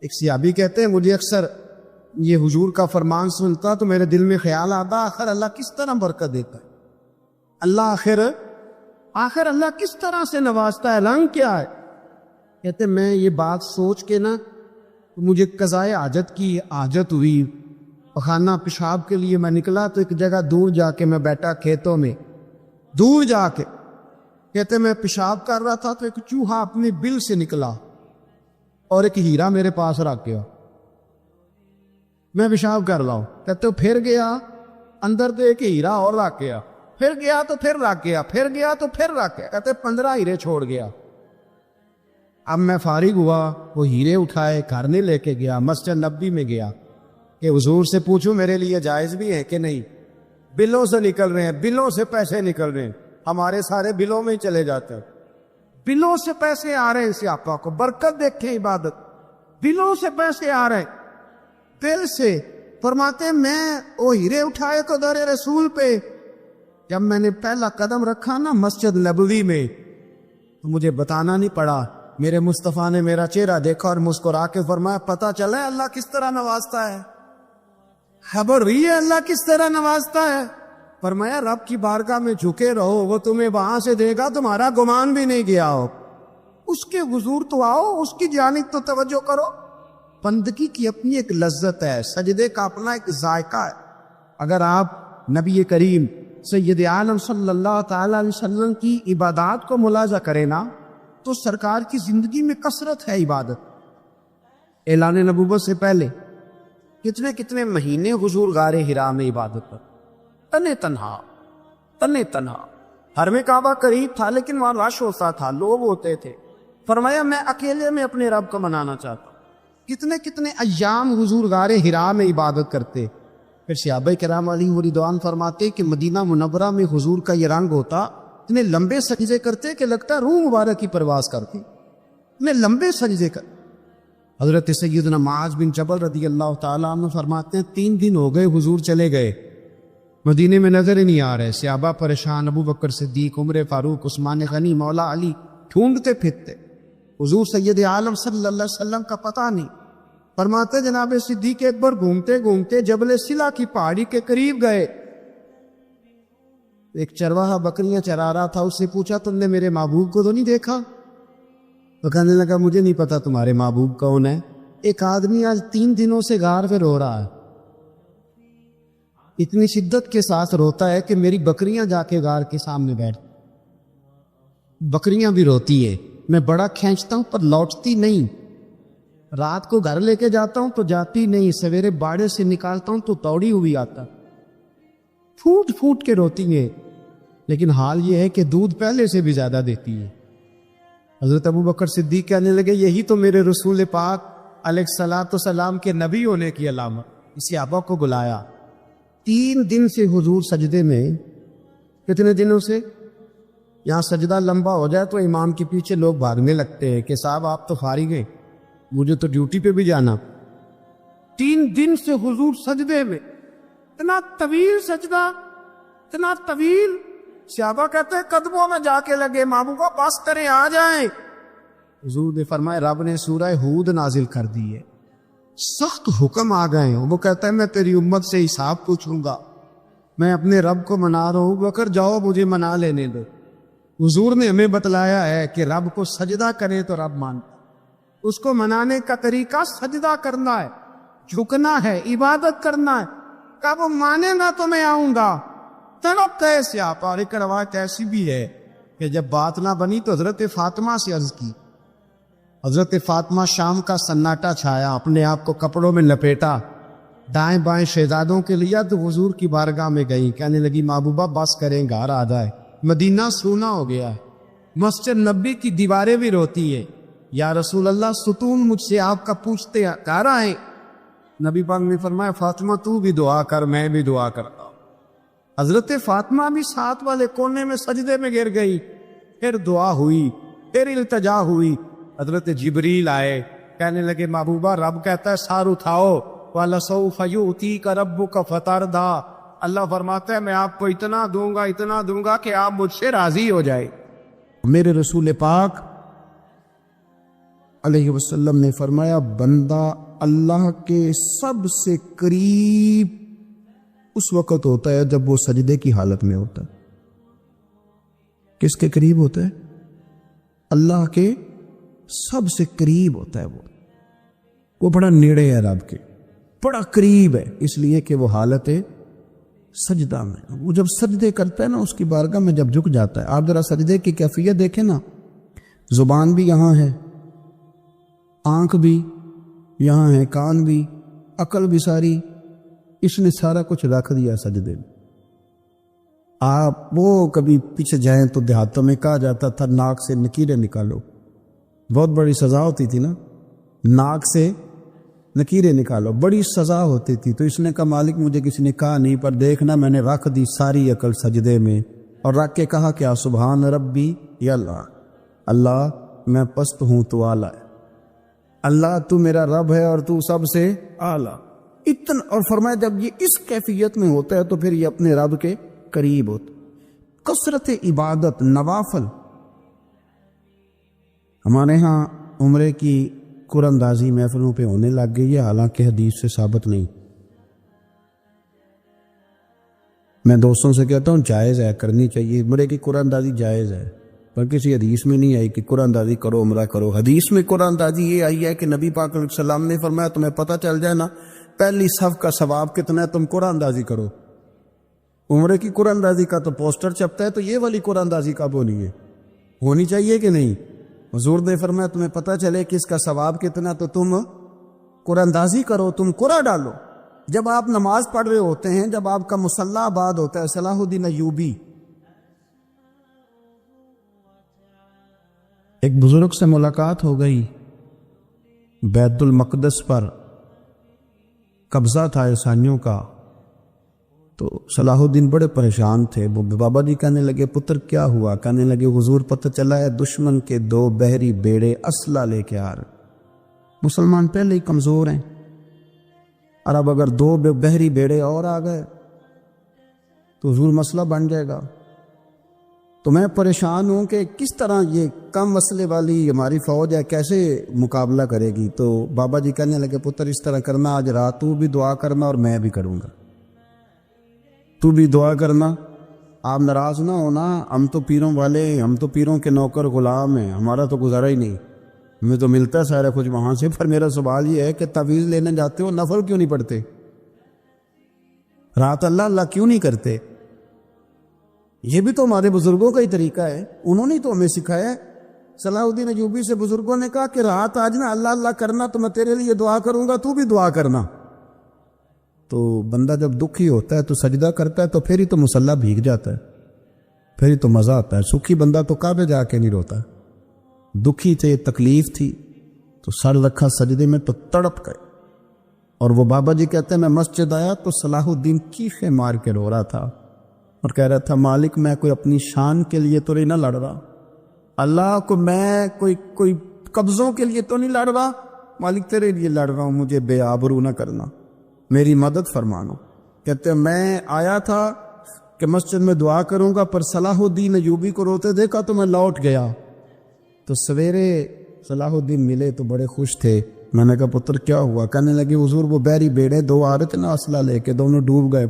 ایک صحابی کہتے ہیں مجھے اکثر یہ حضور کا فرمان سنتا تو میرے دل میں خیال آتا آخر اللہ کس طرح برکت دیتا ہے، آخر اللہ کس طرح سے نوازتا ہے، رنگ کیا ہے؟ کہتے میں یہ بات سوچ کے نا مجھے قضائے حاجت کی حاجت ہوئی، پخانہ پیشاب کے لیے میں نکلا تو ایک جگہ دور جا کے میں بیٹھا کھیتوں میں، دور جا کے کہتے میں پیشاب کر رہا تھا تو ایک چوہا اپنے بل سے نکلا اور ایک ہیرا میرے پاس رکھ گیا، میں پیشاب کر رہا ہوں، کہتے پھر گیا اندر تو ایک ہیرا اور رکھ گیا، پھر گیا تو پھر رکھ گیا، پھر گیا تو پھر رکھ گیا، کہتے 15 ہیرے چھوڑ گیا۔ اب میں فارغ ہوا، وہ ہیرے اٹھائے گھر نہیں لے کے گیا، مسجد نبوی میں گیا کہ حضور سے پوچھوں میرے لیے جائز بھی ہے کہ نہیں، بلوں سے نکل رہے ہیں، بلوں سے پیسے نکل رہے ہیں، ہمارے سارے بلوں میں ہی چلے جاتے ہیں، بلوں سے پیسے آ رہے ہیں، سیاپا کو برکت دیکھیں عبادت، بلوں سے پیسے آ رہے ہیں، بل سے۔ فرماتے میں وہ ہیرے اٹھائے کو در رسول پہ، جب میں نے پہلا قدم رکھا نا مسجد نبوی میں تو مجھے بتانا نہیں پڑا، میرے مصطفیٰ نے میرا چہرہ دیکھا اور مسکرا کے فرمایا پتہ چلا ہے اللہ کس طرح نوازتا ہے، خبر ہوئی ہے اللہ کس طرح نوازتا ہے؟ فرمایا رب کی بارگاہ میں جھکے رہو، وہ تمہیں وہاں سے دے گا تمہارا گمان بھی نہیں گیا ہو، اس کے حضور تو آؤ، اس کی جانب تو توجہ کرو۔ بندگی کی اپنی ایک لذت ہے، سجدے کا اپنا ایک ذائقہ ہے۔ اگر آپ نبی کریم سید عالم صلی اللہ تعالی علیہ وسلم کی عبادات کو ملاحظہ کریں نا تو سرکار کی زندگی میں کثرت ہے عبادت۔ اعلان نبوت سے پہلے کتنے کتنے مہینے حضور غار حرا میں عبادت پر، تنے تنہا، حرم کعبہ قریب تھا لیکن وہاں رش ہوتا تھا، لوگ ہوتے تھے، فرمایا میں اکیلے میں اپنے رب کو منانا چاہتا ہوں۔ کتنے کتنے ایام حضور غار حرا میں عبادت کرتے۔ پھر صحابہ کرام علیہ رضوان فرماتے کہ مدینہ منورہ میں حضور کا یہ رنگ ہوتا، اتنے لمبے سجدے کرتے کہ لگتا روح مبارک کی پرواز کرتے، اتنے لمبے سجدے کر۔ حضرت سیدنا معاذ بن جبل رضی اللہ تعالیٰ عنہ فرماتے ہیں 3 دن ہو گئے حضور چلے گئے، مدینے میں نظر ہی نہیں آ رہے، صحابہ پریشان، ابو بکر صدیق، عمر فاروق، عثمان غنی، مولا علی ڈھونڈتے پھرتے، حضور سید عالم صلی اللہ علیہ وسلم کا پتہ نہیں۔ فرماتے جناب صدیق اکبر گھومتے گھومتے جبل سلا کی پہاڑی کے قریب گئے، ایک چرواہا بکریاں چرا رہا تھا، اس سے پوچھا تم نے میرے محبوب کو تو نہیں دیکھا؟ تو کہنے لگا مجھے نہیں پتا تمہارے محبوب کون ہے۔ ایک آدمی آج 3 دنوں سے غار پہ رو رہا ہے، اتنی شدت کے ساتھ روتا ہے کہ میری بکریاں جا کے غار کے سامنے بیٹھ، بکریاں بھی روتی ہے، میں بڑا کھینچتا ہوں پر لوٹتی نہیں، رات کو گھر لے کے جاتا ہوں تو جاتی نہیں، سویرے باڑے سے نکالتا ہوں تو دوڑی ہوئی آتا، پھوٹ پھوٹ کے روتی ہے، لیکن حال یہ ہے کہ دودھ پہلے سے بھی زیادہ دیتی ہے۔ حضرت ابو بکر صدیق کہنے لگے یہی تو میرے رسول پاک علیہ الصلوۃ والسلام کے نبی ہونے کی علامت۔ اس صحابہ کو بلایا، 3 دن سے حضور سجدے میں، کتنے دنوں سے؟ یہاں سجدہ لمبا ہو جائے تو امام کے پیچھے لوگ بھاگنے لگتے ہیں کہ صاحب آپ تو فارغ ہیں، مجھے تو ڈیوٹی پہ بھی جانا۔ 3 دن سے حضور سجدے میں، اتنا طویل سجدہ، اتنا طویل، صحابہ کہتے ہیں قدموں میں جا کے لگے، محبوبہ بس کریں آ جائیں۔ حضور نے فرمایا رب نے سورہ ہود نازل کر دی ہے، سخت حکم آ گئے ہیں، وہ کہتا ہے میں تیری امت سے حساب پوچھوں گا، میں اپنے رب کو منا رہا ہوں، بکر جاؤ مجھے منا لینے دو۔ حضور نے ہمیں بتلایا ہے کہ رب کو سجدہ کریں تو رب مانتا، اس کو منانے کا طریقہ سجدہ کرنا ہے، جھکنا ہے، عبادت کرنا ہے، کب وہ مانے نہ تو میں آؤں گا۔ تڑپ کیسے آپ، اور ایک روایت ایسی بھی ہے کہ جب بات نہ بنی تو حضرت فاطمہ سے عرض کی، حضرت فاطمہ شام کا سناٹا چھایا، اپنے آپ کو کپڑوں میں لپیٹا، دائیں بائیں شہزادوں کے لیا تو حضور کی بارگاہ میں گئی، کہنے لگی محبوبہ بس کریں گھر آ جائے، مدینہ سونا ہو گیا ہے، مسجد نبی کی دیواریں بھی روتی ہے، یا رسول اللہ ستون مجھ سے آپ کا پوچھتے ہیں کہاں آئے؟ نبی پاک نے فرمایا فاطمہ تو بھی دعا کر، میں بھی دعا کرتا ہوں۔ حضرت فاطمہ بھی ساتھ والے کونے میں سجدے میں گر گئی، پھر دعا ہوئی، پھر التجا ہوئی، حضرت جبریل آئے، کہنے لگے محبوبہ رب کہتا ہے سار اٹھاؤ، وَلَسَوْفَ يُؤْتِيكَ رَبُّكَ فَتَرْضَىٰ، اللہ فرماتا ہے میں آپ کو اتنا دوں گا کہ آپ مجھ سے راضی ہو جائے۔ میرے رسول پاک علیہ وسلم نے فرمایا بندہ اللہ کے سب سے قریب اس وقت ہوتا ہے جب وہ سجدے کی حالت میں ہوتا ہے۔ کس کے قریب ہوتا ہے؟ اللہ کے سب سے قریب ہوتا ہے۔ وہ بڑا نیڑے ہے رب کے، بڑا قریب ہے، اس لیے کہ وہ حالت سجدہ میں، وہ جب سجدے کرتا ہے نا، اس کی بارگاہ میں جب جھک جاتا ہے۔ آپ ذرا سجدے کی کیفیت دیکھیں نا، زبان بھی یہاں ہے، آنکھ بھی یہاں ہے، کان بھی، عقل بھی ساری، اس نے سارا کچھ رکھ دیا سجدے میں۔ آپ وہ کبھی پیچھے جائیں تو دیہاتوں میں کہا جاتا تھا ناک سے نکیریں نکالو، بہت بڑی سزا ہوتی تھی نا، ناک سے نکیریں نکالو، بڑی سزا ہوتی تھی۔ تو اس نے کہا مالک مجھے کسی نے کہا نہیں، پر دیکھنا میں نے رکھ دی ساری عقل سجدے میں، اور رکھ کے کہا کیا؟ سبحان ربی یا اللہ، اللہ میں پست ہوں تو اعلیٰ ہے، اللہ تو میرا رب ہے اور تو سب سے اعلیٰ اتنا۔ اور فرمایا جب یہ اس کیفیت میں ہوتا ہے تو پھر یہ اپنے رب کے قریب ہوتا۔ کثرت عبادت، نوافل۔ ہمارے ہاں عمرے کی قرآن اندازی محفلوں پہ ہونے لگ گئی ہے، حالانکہ حدیث سے ثابت نہیں۔ میں دوستوں سے کہتا ہوں جائز ہے، کرنی چاہیے، عمرے کی قرآن اندازی جائز ہے، پر کسی حدیث میں نہیں آئی کہ قرآن اندازی کرو عمرہ کرو۔ حدیث میں قرآن اندازی یہ آئی ہے کہ نبی پاک علیہ السلام نے فرمایا تمہیں پتہ چل جائے نا پہلی صف کا ثواب کتنا ہے، تم قرآن اندازی کرو۔ عمرے کی قرآن اندازی کا تو پوسٹر چھپتا ہے، تو یہ والی قرآن اندازی کب ہونی ہے؟ ہونی چاہیے کہ نہیں؟ حضور نے فرمایا تمہیں پتہ چلے کہ اس کا ثواب کتنا، تو تم قرآن اندازی کرو، تم قرآن ڈالو۔ جب آپ نماز پڑھ رہے ہوتے ہیں، جب آپ کا مصلی آباد ہوتا ہے، صلاح الدین ایوبی ایک بزرگ سے ملاقات ہو گئی، بیت المقدس پر قبضہ تھا عیسائیوں کا، تو صلاح الدین بڑے پریشان تھے۔ وہ بابا جی کہنے لگے پتر کیا ہوا؟ کہنے لگے حضور پتہ چلا ہے دشمن کے 2 بحری بیڑے اسلحہ لے کے آ رہے، مسلمان پہلے ہی کمزور ہیں، اور اب اگر 2 بحری بیڑے اور آ گئے تو حضور مسئلہ بن جائے گا۔ تو میں پریشان ہوں کہ کس طرح یہ کم مسئلے والی ہماری فوج ہے کیسے مقابلہ کرے گی۔ تو بابا جی کہنے لگے پتر اس طرح کرنا، آج رات تو بھی دعا کرنا اور میں بھی کروں گا، تو بھی دعا کرنا، آپ ناراض نہ ہونا، ہم تو پیروں والے، ہم تو پیروں کے نوکر غلام ہیں، ہمارا تو گزارا ہی نہیں، ہمیں تو ملتا ہے سارا کچھ وہاں سے۔ پر میرا سوال یہ ہے کہ تعویذ لینے جاتے ہو نفل کیوں نہیں پڑھتے؟ رات اللہ اللہ کیوں نہیں کرتے؟ یہ بھی تو ہمارے بزرگوں کا ہی طریقہ ہے، انہوں نے تو ہمیں سکھایا ہے۔ صلاح الدین ایوبی سے بزرگوں نے کہا کہ رات آج نا اللہ اللہ کرنا، تو میں تیرے لیے دعا کروں گا، تو بھی دعا کرنا۔ تو بندہ جب دکھی ہوتا ہے تو سجدہ کرتا ہے، تو پھر ہی تو مصلی بھیگ جاتا ہے، پھر ہی تو مزہ آتا ہے۔ سکھی بندہ تو کعبے جا کے نہیں روتا، دکھی تھے، تکلیف تھی، تو سر رکھا سجدے میں تو تڑپ گئے۔ اور وہ بابا جی کہتے ہیں میں مسجد آیا تو صلاح الدین چیخیں مار کے رو رہا تھا اور کہہ رہا تھا مالک میں کوئی اپنی شان کے لیے تو نہیں نہ لڑ رہا، اللہ کو میں کوئی قبضوں کے لیے تو نہیں لڑ رہا، مالک تیرے لیے لڑ رہا ہوں، مجھے بے آبرو نہ کرنا، میری مدد فرمانا۔ کہتے ہیں میں آیا تھا کہ مسجد میں دعا کروں گا، پر صلاح الدین ایوبی کو روتے دیکھا تو میں لوٹ گیا۔ تو سویرے صلاح الدین ملے تو بڑے خوش تھے۔ میں نے کہا پتر کیا ہوا؟ کہنے لگے حضور وہ بحری بیڑے 2 آ رہے تھے نا اسلحہ لے کے، دونوں ڈوب گئے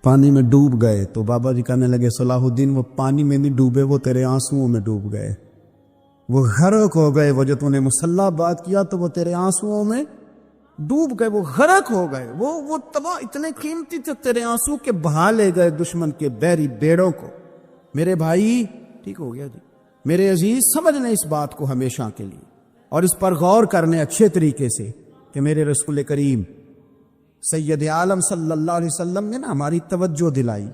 پانی میں ڈوب گئے۔ تو بابا جی کہنے لگے صلاح الدین وہ پانی میں نہیں ڈوبے، وہ تیرے آنسوؤں میں ڈوب گئے، وہ غرق ہو گئے، وہ جو تو نے مصلی بات کیا تو وہ تیرے آنسوؤں میں ڈوب گئے، وہ غرق ہو گئے، وہ تباہ اتنے قیمتی تھے تیرے آنسو کے بہا لے گئے دشمن کے بحری بیڑوں کو۔ میرے بھائی ٹھیک ہو گیا جی، میرے عزیز سمجھ لیں اس بات کو ہمیشہ کے لیے، اور اس پر غور کرنے اچھے طریقے سے کہ میرے رسول کریم سید عالم صلی اللہ علیہ وسلم نے نا ہماری توجہ دلائی،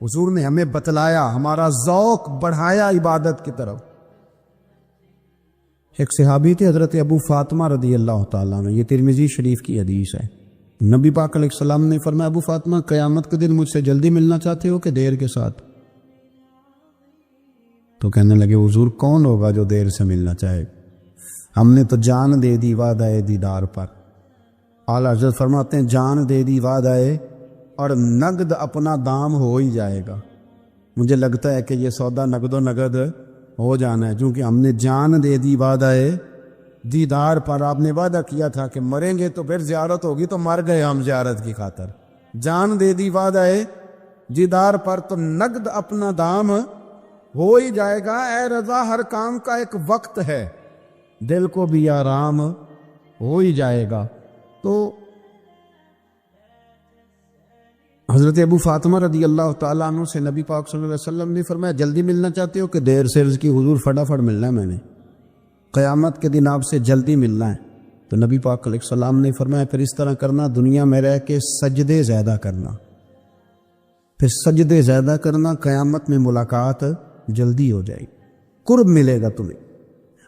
حضور نے ہمیں بتلایا، ہمارا ذوق بڑھایا عبادت کی طرف۔ ایک صحابی تھے حضرت ابو فاطمہ رضی اللہ تعالیٰ عنہ، یہ ترمذی شریف کی حدیث ہے۔ نبی پاک علیہ السلام نے فرمایا ابو فاطمہ قیامت کے دن مجھ سے جلدی ملنا چاہتے ہو کہ دیر کے ساتھ؟ تو کہنے لگے حضور کون ہوگا جو دیر سے ملنا چاہے، ہم نے تو جان دے دی وعدہ دیدار پر۔ اعلیٰ حضرت فرماتے ہیں جان دے دی وعدہ اور نقد اپنا دام ہو ہی جائے گا۔ مجھے لگتا ہے کہ یہ سودا نقد و نقد ہو جانا ہے، چونکہ ہم نے جان دے دی وعدہ دیدار پر۔ آپ نے وعدہ کیا تھا کہ مریں گے تو پھر زیارت ہوگی، تو مر گئے ہم زیارت کی خاطر۔ جان دے دی وعدہ دیدار پر، تو نقد اپنا دام ہو ہی جائے گا۔ اے رضا ہر کام کا ایک وقت ہے، دل کو بھی آرام ہو ہی جائے گا۔ تو حضرت ابو فاطمہ رضی اللہ تعالیٰ عنہ سے نبی پاک صلی اللہ علیہ وسلم نے فرمایا جلدی ملنا چاہتے ہو کہ دیر سے؟ عرض کی حضور فٹافٹ ملنا ہے، میں نے قیامت کے دن آپ سے جلدی ملنا ہے۔ تو نبی پاک علیہ السلام نے فرمایا پھر اس طرح کرنا، دنیا میں رہ کے سجدے زیادہ کرنا، پھر سجدے زیادہ کرنا، قیامت میں ملاقات جلدی ہو جائے گی، قرب ملے گا تمہیں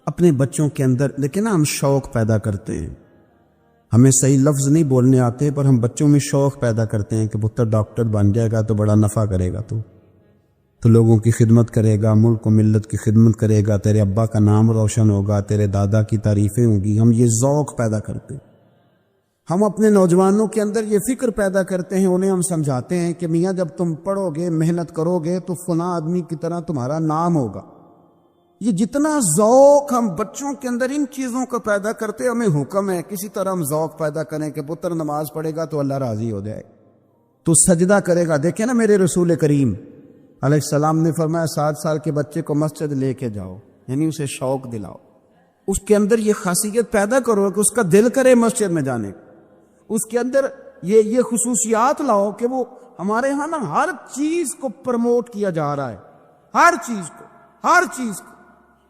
اپنے بچوں کے اندر۔ لیکن ہم شوق پیدا کرتے ہیں، ہمیں صحیح لفظ نہیں بولنے آتے، پر ہم بچوں میں شوق پیدا کرتے ہیں کہ پتر ڈاکٹر بن جائے گا تو بڑا نفع کرے گا، تو لوگوں کی خدمت کرے گا، ملک و ملت کی خدمت کرے گا، تیرے ابا کا نام روشن ہوگا، تیرے دادا کی تعریفیں ہوں گی۔ ہم یہ ذوق پیدا کرتے ہیں، ہم اپنے نوجوانوں کے اندر یہ فکر پیدا کرتے ہیں، انہیں ہم سمجھاتے ہیں کہ میاں جب تم پڑھو گے، محنت کرو گے تو فلاں آدمی کی طرح تمہارا نام ہوگا۔ یہ جتنا ذوق ہم بچوں کے اندر ان چیزوں کو پیدا کرتے، ہمیں حکم ہے کسی طرح ہم ذوق پیدا کریں کہ پتر نماز پڑھے گا تو اللہ راضی ہو جائے، تو سجدہ کرے گا۔ دیکھیں نا میرے رسول کریم علیہ السلام نے فرمایا 7 سال کے بچے کو مسجد لے کے جاؤ، یعنی اسے شوق دلاؤ، اس کے اندر یہ خاصیت پیدا کرو کہ اس کا دل کرے مسجد میں جانے، اس کے اندر یہ خصوصیات لاؤ کہ وہ ہمارے ہاں نا ہر چیز کو پروموٹ کیا جا رہا ہے، ہر چیز کو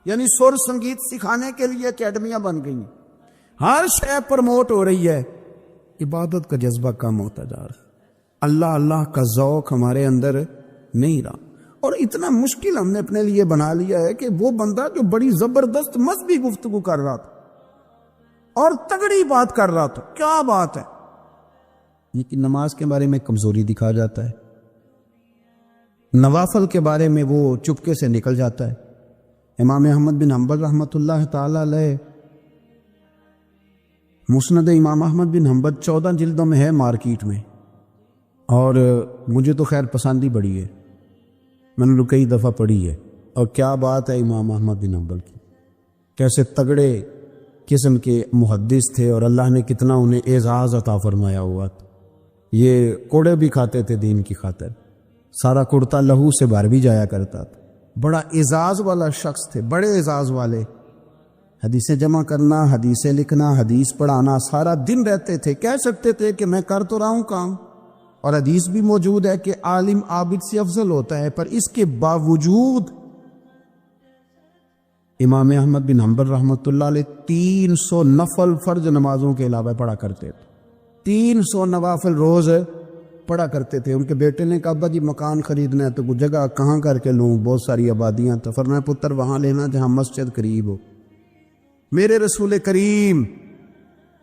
یعنی سر سنگیت سکھانے کے لیے اکیڈمیاں بن گئی ہیں، ہر شے پروموٹ ہو رہی ہے، عبادت کا جذبہ کم ہوتا جا رہا ہے، اللہ اللہ کا ذوق ہمارے اندر نہیں رہا۔ اور اتنا مشکل ہم نے اپنے لیے بنا لیا ہے کہ وہ بندہ جو بڑی زبردست مذہبی گفتگو کر رہا تھا اور تگڑی بات کر رہا تھا، کیا بات ہے، لیکن نماز کے بارے میں کمزوری دکھا جاتا ہے، نوافل کے بارے میں وہ چپکے سے نکل جاتا ہے۔ امام احمد بن حنبل رحمۃ اللہ تعالی علیہ، مسند امام احمد بن حنبل 14 جلدوں میں ہے مارکیٹ میں، اور مجھے تو خیر پسند ہی بڑی ہے، میں نے کئی دفعہ پڑھی ہے۔ اور کیا بات ہے امام احمد بن حنبل کی، کیسے تگڑے قسم کے محدث تھے، اور اللہ نے کتنا انہیں اعزاز عطا فرمایا ہوا تھا۔ یہ کوڑے بھی کھاتے تھے دین کی خاطر، سارا کرتا لہو سے بھر بھی جایا کرتا تھا، بڑا اعزاز والا شخص تھے، بڑے اعزاز والے، حدیثیں جمع کرنا، حدیثیں لکھنا، حدیث پڑھانا، سارا دن رہتے تھے۔ کہہ سکتے تھے کہ میں کر تو رہا ہوں کام، اور حدیث بھی موجود ہے کہ عالم عابد سے افضل ہوتا ہے، پر اس کے باوجود امام احمد بن حنبل رحمۃ اللہ علیہ 300 نفل فرض نمازوں کے علاوہ پڑھا کرتے تھے، 300 نوافل روز پڑھا کرتے تھے۔ ان کے بیٹے نے کہا ابا جی مکان خریدنا ہے تو وہ جگہ کہاں کر کے لوں، بہت ساری آبادیاں، تو فرمایا پتر وہاں لینا جہاں مسجد قریب ہو۔ میرے رسول کریم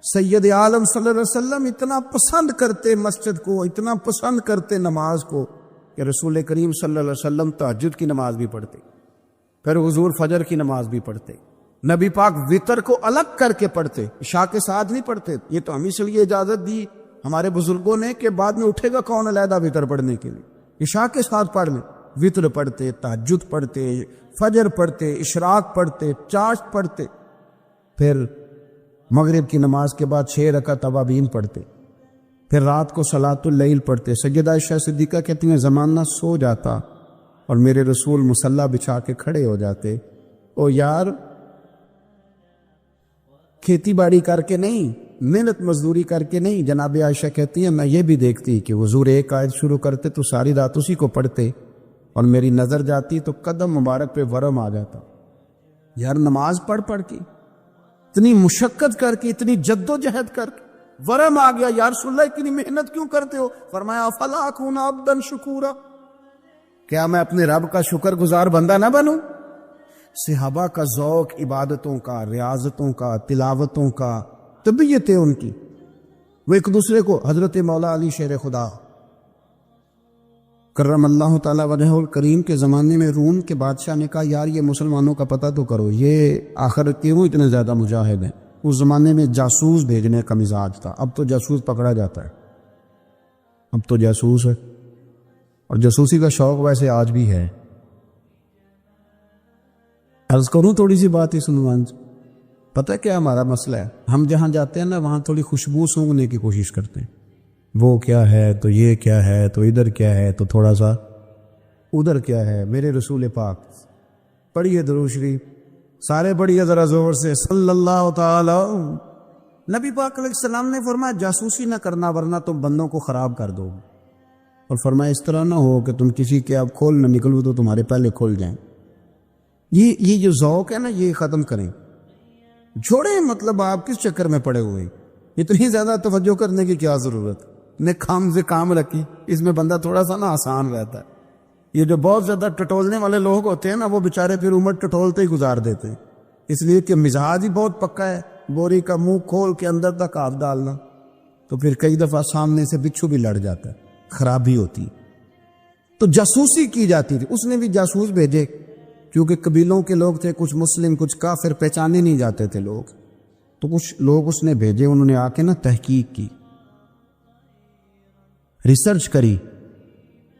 سید عالم صلی اللہ علیہ وسلم اتنا پسند کرتے مسجد کو، اتنا پسند کرتے نماز کو، کہ رسول کریم صلی اللہ علیہ وسلم تہجد کی نماز بھی پڑھتے، پھر حضور فجر کی نماز بھی پڑھتے، نبی پاک وتر کو الگ کر کے پڑھتے، عشاء کے ساتھ نہیں پڑھتے۔ یہ تو ہم اس لیے اجازت دی ہمارے بزرگوں نے کہ بعد میں اٹھے گا کون علیحدہ وتر پڑھنے کے لیے، عشاء کے ساتھ پڑھ لیں۔ وتر پڑھتے، تہجد پڑھتے، فجر پڑھتے، اشراق پڑھتے، چاشت پڑھتے، پھر مغرب کی نماز کے بعد 6 رکعت اوابین پڑھتے، پھر رات کو صلاۃ اللیل پڑھتے۔ سیدہ عائشہ صدیقہ کہتی ہیں زمانہ سو جاتا اور میرے رسول مصلی بچھا کے کھڑے ہو جاتے، او یار کھیتی باڑی کر کے نہیں، محنت مزدوری کر کے نہیں۔ جناب عائشہ کہتی ہیں میں یہ بھی دیکھتی کہ حضور ایک آیت شروع کرتے تو ساری رات اسی کو پڑھتے، اور میری نظر جاتی تو قدم مبارک پہ ورم آ جاتا۔ یار نماز پڑھ کے، اتنی مشقت کر کے، اتنی جد و جہد کر کے ورم آ گیا، یا رسول اللہ اتنی محنت کیوں کرتے ہو؟ فرمایا افلا اکون عبدا شکورا، کیا میں اپنے رب کا شکر گزار بندہ نہ بنوں؟ صحابہ کا ذوق عبادتوں کا، ریاضتوں کا، تلاوتوں کا، طبیعت ہے ان کی، وہ ایک دوسرے کو، حضرت مولا علی شیر خدا کرم اللہ تعالی وجہ الکریم کے زمانے میں روم کے بادشاہ نے کہا یار یہ مسلمانوں کا پتہ تو کرو، یہ آخر کیوں اتنے زیادہ مجاہد ہیں؟ اس زمانے میں جاسوس بھیجنے کا مزاج تھا، اب تو جاسوس پکڑا جاتا ہے، اب تو جاسوس ہے، اور جاسوسی کا شوق ویسے آج بھی ہے۔ عرض کروں تھوڑی سی بات اس عنوان سے. پتہ ہے کیا ہمارا مسئلہ ہے؟ ہم جہاں جاتے ہیں نا وہاں تھوڑی خوشبو سونگھنے کی کوشش کرتے ہیں. وہ کیا ہے تو یہ کیا ہے تو ادھر کیا ہے تو تھوڑا سا ادھر کیا ہے. میرے رسول پاک پڑھیے درود شریف سارے پڑھیے ذرا زور سے صلی اللہ تعالی. نبی پاک علیہ السلام نے فرمایا جاسوسی نہ کرنا ورنہ تم بندوں کو خراب کر دو. اور فرمایا اس طرح نہ ہو کہ تم کسی کے اب کھول نہ نکلو تو تمہارے پہلے کھول جائیں. یہ جو ذوق ہے نا یہ ختم کریں. چھوڑیں مطلب آپ کس چکر میں پڑے ہوئے. اتنی زیادہ توجہ کرنے کی کیا ضرورت. نے کام سے کام رکھی اس میں بندہ تھوڑا سا نا آسان رہتا ہے. یہ جو بہت زیادہ ٹٹولنے والے لوگ ہوتے ہیں نا وہ بےچارے پھر عمر ٹٹولتے ہی گزار دیتے ہیں. اس لیے کہ مزاج ہی بہت پکا ہے. بوری کا منہ کھول کے اندر تک ہاتھ ڈالنا تو پھر کئی دفعہ سامنے سے بچھو بھی لڑ جاتا ہے. خرابی ہوتی. تو جاسوسی کی جاتی تھی. اس نے بھی جاسوس بھیجے کیونکہ قبیلوں کے لوگ تھے کچھ مسلم کچھ کافر پہچانے نہیں جاتے تھے لوگ. تو کچھ لوگ اس نے بھیجے انہوں نے آ کے نا تحقیق کی ریسرچ کری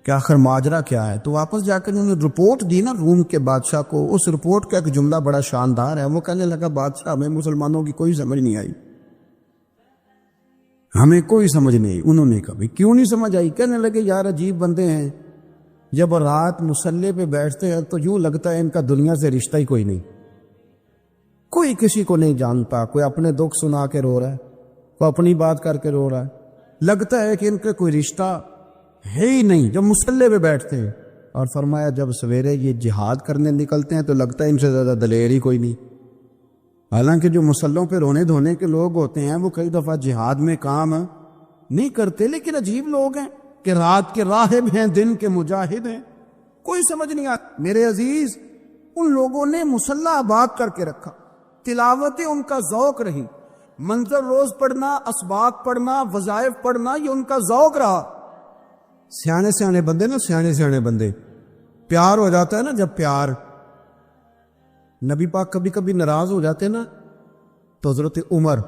کہ آخر ماجرا کیا ہے. تو واپس جا کر انہوں نے رپورٹ دی نا روم کے بادشاہ کو. اس رپورٹ کا ایک جملہ بڑا شاندار ہے. وہ کہنے لگا بادشاہ ہمیں مسلمانوں کی کوئی سمجھ نہیں آئی. ہمیں کوئی سمجھ نہیں آئی. انہوں نے کہا کیوں نہیں سمجھ آئی. کہنے لگے یار عجیب بندے ہیں. جب رات مصلے پہ بیٹھتے ہیں تو یوں لگتا ہے ان کا دنیا سے رشتہ ہی کوئی نہیں. کوئی کسی کو نہیں جانتا. کوئی اپنے دکھ سنا کے رو رہا ہے کوئی اپنی بات کر کے رو رہا ہے. لگتا ہے کہ ان کا کوئی رشتہ ہے ہی نہیں جب مصلے پہ بیٹھتے ہیں. اور فرمایا جب سویرے یہ جہاد کرنے نکلتے ہیں تو لگتا ہے ان سے زیادہ دلیر ہی کوئی نہیں. حالانکہ جو مسلوں پہ رونے دھونے کے لوگ ہوتے ہیں وہ کئی دفعہ جہاد میں کام نہیں کرتے. لیکن عجیب لوگ ہیں کہ رات کے راہب ہیں دن کے مجاہد ہیں. کوئی سمجھ نہیں آتا. میرے عزیز ان لوگوں نے مسلح آباد کر کے رکھا. تلاوتیں ان کا ذوق رہی. منظر روز پڑھنا اسباق پڑھنا وظائف پڑھنا یہ ان کا ذوق رہا. سیانے سیانے بندے نا سیانے سیانے بندے پیار ہو جاتا ہے نا. جب پیار نبی پاک کبھی کبھی ناراض ہو جاتے نا تو حضرت عمر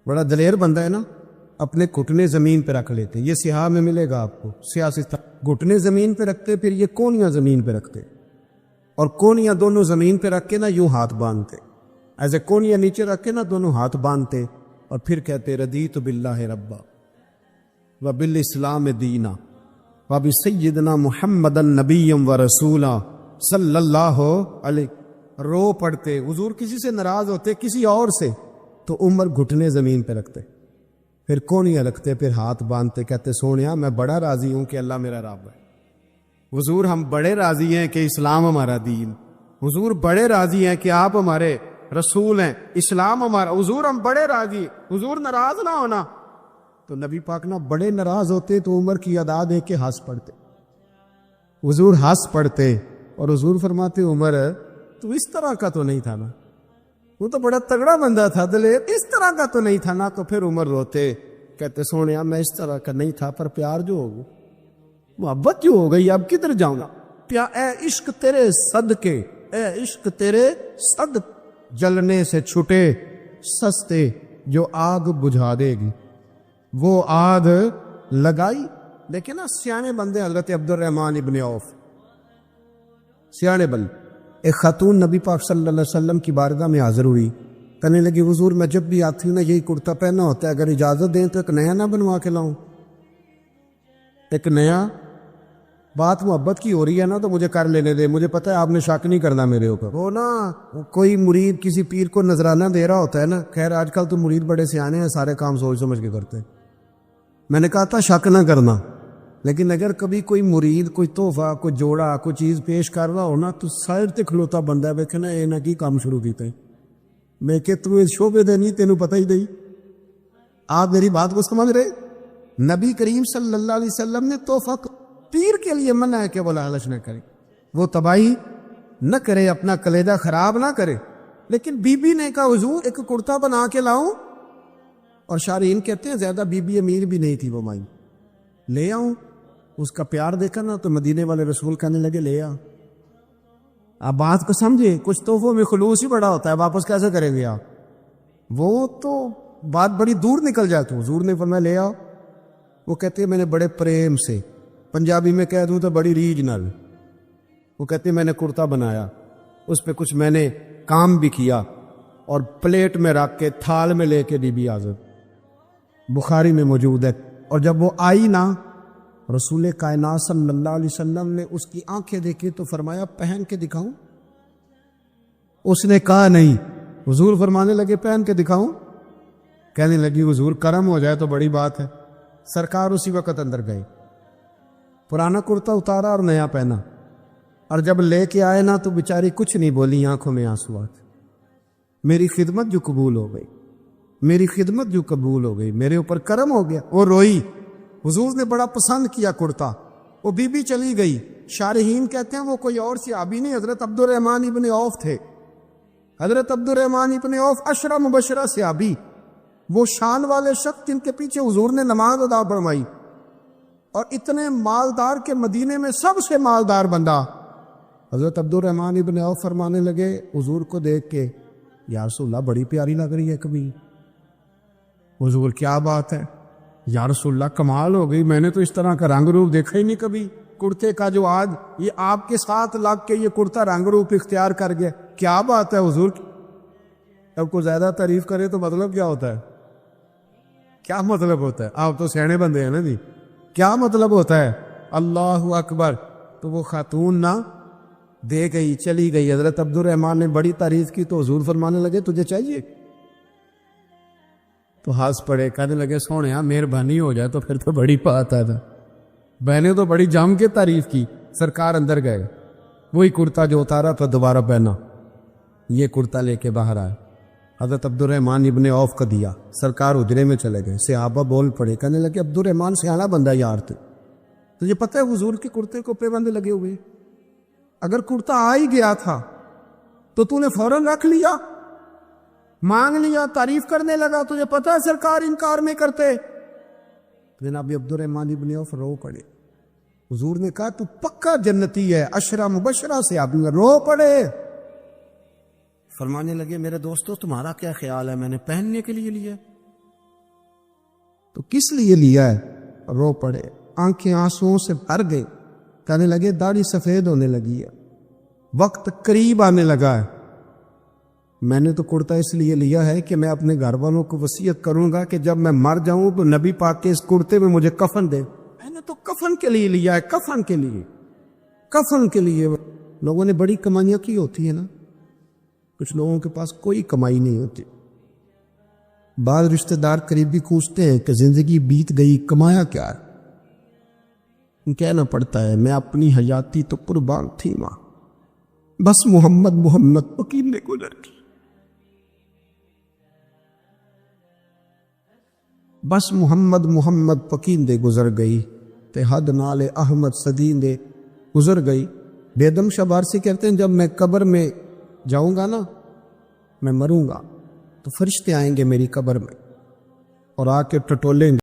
بڑا دلیر بندہ ہے نا اپنے گھٹنے زمین پہ رکھ لیتے. یہ سیاہ میں ملے گا آپ کو. سیاسی گھٹنے زمین پہ رکھتے پھر یہ کونیاں زمین پہ رکھتے اور کونیاں دونوں زمین پہ رکھ کے نا یوں ہاتھ باندھتے. ایسے کونیاں نیچے رکھ کے نا دونوں ہاتھ باندھتے اور پھر کہتے رضیت باللہ ربا وبالاسلام دینا وبسیدنا محمد النبی و رسولا صلی اللہ علیہ. رو پڑتے. حضور کسی سے ناراض ہوتے کسی اور سے تو عمر گھٹنے زمین پہ رکھتے پھر کونیاں رکھتے پھر ہاتھ باندھتے کہتے سونیا میں بڑا راضی ہوں کہ اللہ میرا رب ہے. حضور ہم بڑے راضی ہیں کہ اسلام ہمارا دین. حضور بڑے راضی ہیں کہ آپ ہمارے رسول ہیں. اسلام ہمارا. حضور ہم بڑے راضی. حضور ناراض نہ ہونا. تو نبی پاک نہ بڑے ناراض ہوتے تو عمر کی ادا دے کے ہنس پڑتے. حضور ہنس پڑتے اور حضور فرماتے عمر تو اس طرح کا تو نہیں تھا نا. وہ تو بڑا تگڑا بندہ تھا دلیر. اس طرح کا تو نہیں تھا نا. تو پھر عمر روتے کہتے سونیا میں اس طرح کا نہیں تھا پر پیار جو ہو محبت جو ہو گئی اب کدھر جاؤں گا. اے عشق تیرے صدقے اے عشق تیرے صد جلنے سے چھٹے سستے جو آگ بجھا دے گی وہ آگ لگائی. دیکھیں نا سیانے بندے حضرت عبد الرحمن ابن عوف سیانے بل. ایک خاتون نبی پاک صلی اللہ علیہ وسلم کی بارگاہ میں حاضر ہوئی. کہنے لگی حضور میں جب بھی آتی ہوں نا یہی کرتا پہنا ہوتا ہے اگر اجازت دیں تو ایک نیا نہ بنوا کے لاؤں. ایک نیا. بات محبت کی ہو رہی ہے نا تو مجھے کر لینے دے. مجھے پتہ ہے آپ نے شک نہیں کرنا میرے اوپر. وہ نا کوئی مرید کسی پیر کو نذرانہ دے رہا ہوتا ہے نا. خیر آج کل تو مرید بڑے سیانے ہیں سارے کام سوچ سمجھ کے کرتے ہیں. میں نے کہا تھا شک نہ کرنا لیکن اگر کبھی کوئی مرید کوئی تحفہ کوئی جوڑا کوئی چیز پیش کر رہا ہو نا تو سائر تے کھلوتا بندہ ہے ویکھنا یہ نہ کی کام شروع کیتے. میں کہ تو اس شعبے دے نہیں تینوں پتہ ہی نہیں. آپ میری بات کو سمجھ رہے. نبی کریم صلی اللہ علیہ وسلم نے تحفہ پیر کے لیے منع ہے کہ وہ لالچ نہ کرے وہ تباہی نہ کرے اپنا کلیدہ خراب نہ کرے. لیکن بی بی نے کہا حضور ایک کرتا بنا کے لاؤں. اور شارعین کہتے ہیں زیادہ بی بی امیر بھی نہیں تھی وہ مائی. لے آؤں. اس کا پیار دیکھا نا تو مدینے والے رسول کہنے لگے لے آ. آپ بات کو سمجھے. کچھ تحفوں میں خلوص ہی بڑا ہوتا ہے. واپس کیسے کریں گے آپ. وہ تو بات بڑی دور نکل جاتی. حضور نے فرمایا لے آؤ. وہ کہتے ہیں میں نے بڑے پریم سے پنجابی میں کہہ دوں تو بڑی ریج نال وہ کہتے ہیں میں نے کرتا بنایا اس پہ کچھ میں نے کام بھی کیا اور پلیٹ میں رکھ کے تھال میں لے کے بی بی آزر بخاری میں موجود ہے. اور جب وہ آئی نا رسول کائنات صلی اللہ علیہ وسلم نے اس کی آنکھیں دیکھی تو فرمایا پہن کے دکھاؤں؟ اس نے کہا نہیں. حضور فرمانے لگے پہن کے دکھاؤں؟ کہنے لگی حضور کرم ہو جائے تو بڑی بات ہے. سرکار اسی وقت اندر گئے, پرانا کرتا اتارا اور نیا پہنا, اور جب لے کے آئے نا تو بیچاری کچھ نہیں بولی, آنکھوں میں آنسو آتے. میری خدمت جو قبول ہو گئی, میری خدمت جو قبول ہو گئی, میرے اوپر کرم ہو گیا. وہ روئی, حضور نے بڑا پسند کیا کرتا. وہ بی بی چلی گئی. شارحین کہتے ہیں وہ کوئی اور صحابی نہیں, حضرت عبد الرحمن ابن عوف تھے. حضرت عبد الرحمن ابن عوف عشرہ مبشرہ صحابی, وہ شان والے شخص جن کے پیچھے حضور نے نماز ادا فرمائی, اور اتنے مالدار کے مدینے میں سب سے مالدار بندہ. حضرت عبد الرحمن ابن عوف فرمانے لگے حضور کو دیکھ کے, یا رسول اللہ بڑی پیاری لگ رہی ہے کبھی. حضور کیا بات ہے یا رسول اللہ, کمال ہو گئی, میں نے تو اس طرح کا رنگ روپ دیکھا ہی نہیں کبھی. کرتے کا جو آج یہ آپ کے ساتھ لگ کے یہ کرتا رنگ روپ اختیار کر گیا, کیا بات ہے حضور. اب کو زیادہ تعریف کرے تو مطلب کیا ہوتا ہے؟ کیا مطلب ہوتا ہے؟ آپ تو سیانے بندے ہیں نا جی, کیا مطلب ہوتا ہے؟ اللہ اکبر. تو وہ خاتون نہ دے گئی, چلی گئی. حضرت عبد الرحمن نے بڑی تعریف کی تو حضور فرمانے لگے تجھے چاہیے؟ تو ہنس پڑے, کہنے لگے سونے مہربانی ہو جائے تو پھر تو بڑی بات ہے. میں نے تو بڑی جم کے تعریف کی. سرکار اندر گئے, وہی کرتا جو اتارا تو دوبارہ پہنا, یہ کرتا لے کے باہر آئے. حضرت عبد الرحمن ابن عوف کا دیا. سرکار حجرے میں چلے گئے. صحابہ بول پڑے, کہنے لگے عبد الرحمن سیانا بندہ یار تجھے پتہ ہے حضور کے کرتے کو پیبند لگے ہوئے, اگر کرتا آ ہی گیا تھا تو تو نے فوراً رکھ لیا, مانگ لیا, تعریف کرنے لگا. تجھے پتہ ہے سرکار انکار میں کرتے. جناب عبد الرحمن ابن عوف رو پڑے. حضور نے کہا تو پکا جنتی ہے, عشرہ مبشرہ سے آپ رو پڑے. فرمانے لگے میرے دوستو تمہارا کیا خیال ہے, میں نے پہننے کے لیے لیا. تو کس لیے لیا ہے؟ رو پڑے, آنکھیں آنسوؤں سے بھر گئی. کہنے لگے داڑھی سفید ہونے لگی ہے, وقت قریب آنے لگا ہے. میں نے تو کرتا اس لیے لیا ہے کہ میں اپنے گھر والوں کو وصیت کروں گا کہ جب میں مر جاؤں تو نبی پاک کے اس کرتے میں مجھے کفن دے. میں نے تو کفن کے لیے لیا ہے, کفن کے لیے, کفن کے لیے. لوگوں نے بڑی کمائیاں کی ہوتی ہیں نا, کچھ لوگوں کے پاس کوئی کمائی نہیں ہوتی. بعض رشتہ دار قریبی پوچھتے ہیں کہ زندگی بیت گئی کمایا کیا ہے؟ کہنا پڑتا ہے میں اپنی حیاتی تو قربان تھی ماں, بس محمد محمد وکیل نے گزر کی, بس محمد محمد پکین دے گزر گئی, تے حد نال احمد صدین دے گزر گئی. بیدم شاہ بارسی کہتے ہیں جب میں قبر میں جاؤں گا نا, میں مروں گا تو فرشتے آئیں گے میری قبر میں اور آ کے ٹٹولیں گے.